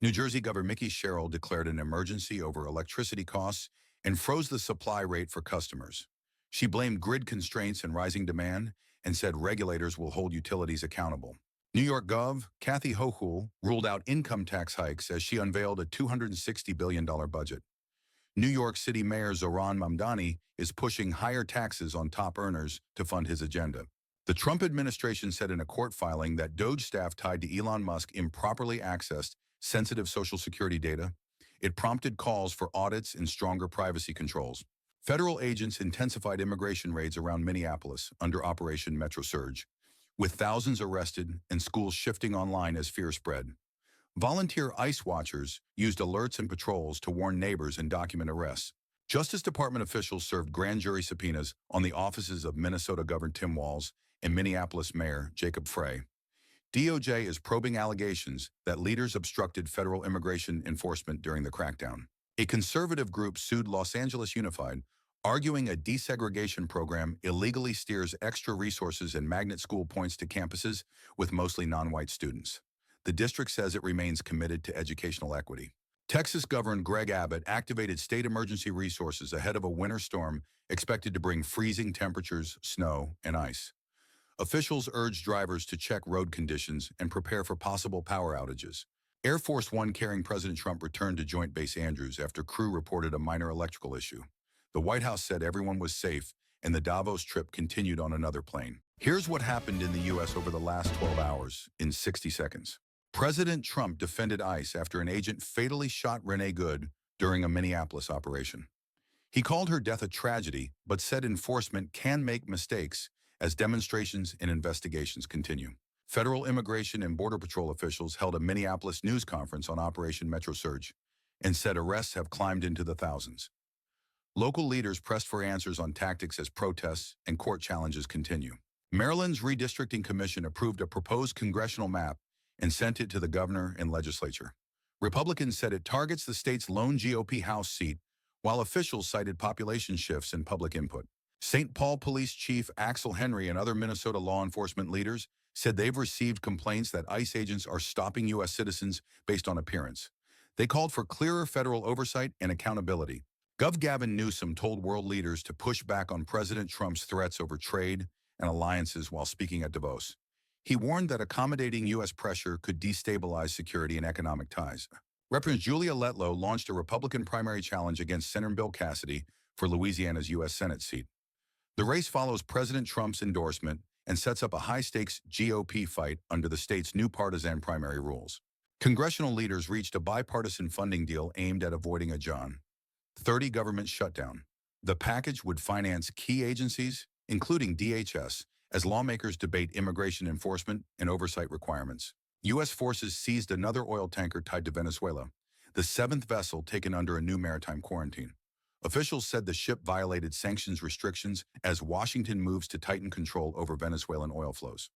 New Jersey Governor Mickey Sherrill declared an emergency over electricity costs and froze the supply rate for customers. She blamed grid constraints and rising demand and said regulators will hold utilities accountable. New York Gov. Kathy Hochul ruled out income tax hikes as she unveiled a $260 billion budget. New York City Mayor Zohran Mamdani is pushing higher taxes on top earners to fund his agenda. The Trump administration said in a court filing that DOJ staff tied to Elon Musk improperly accessed sensitive Social Security data. It prompted calls for audits and stronger privacy controls. Federal agents intensified immigration raids around Minneapolis under Operation Metro Surge, with thousands arrested and schools shifting online as fear spread. Volunteer ICE watchers used alerts and patrols to warn neighbors and document arrests. Justice Department officials served grand jury subpoenas on the offices of Minnesota Governor Tim Walz and Minneapolis Mayor Jacob Frey. DOJ is probing allegations that leaders obstructed federal immigration enforcement during the crackdown. A conservative group sued Los Angeles Unified, arguing a desegregation program illegally steers extra resources and magnet school points to campuses with mostly non-white students. The district says it remains committed to educational equity. Texas Governor Greg Abbott activated state emergency resources ahead of a winter storm expected to bring freezing temperatures, snow, and ice. Officials urged drivers to check road conditions and prepare for possible power outages. Air Force One carrying President Trump returned to Joint Base Andrews after crew reported a minor electrical issue. The White House said everyone was safe, and the Davos trip continued on another plane. Here's what happened in the U.S. over the last 12 hours in 60 seconds. President Trump defended ICE after an agent fatally shot Renee Good during a Minneapolis operation. He called her death a tragedy, but said enforcement can make mistakes as demonstrations and investigations continue. Federal Immigration and Border Patrol officials held a Minneapolis news conference on Operation Metro Surge and said arrests have climbed into the thousands. Local leaders pressed for answers on tactics as protests and court challenges continue. Maryland's Redistricting Commission approved a proposed congressional map and sent it to the governor and legislature. Republicans said it targets the state's lone GOP House seat, while officials cited population shifts and public input. St. Paul Police Chief Axel Henry and other Minnesota law enforcement leaders said they've received complaints that ICE agents are stopping U.S. citizens based on appearance. They called for clearer federal oversight and accountability. Gov. Gavin Newsom told world leaders to push back on President Trump's threats over trade and alliances while speaking at Davos. He warned that accommodating U.S. pressure could destabilize security and economic ties. Representative Julia Letlow launched a Republican primary challenge against Senator Bill Cassidy for Louisiana's U.S. Senate seat. The race follows President Trump's endorsement and sets up a high-stakes GOP fight under the state's new partisan primary rules. Congressional leaders reached a bipartisan funding deal aimed at avoiding a John 30 government shutdown. The package would finance key agencies, including DHS, as lawmakers debate immigration enforcement and oversight requirements. U.S. forces seized another oil tanker tied to Venezuela, the seventh vessel taken under a new maritime quarantine. Officials said the ship violated sanctions restrictions as Washington moves to tighten control over Venezuelan oil flows.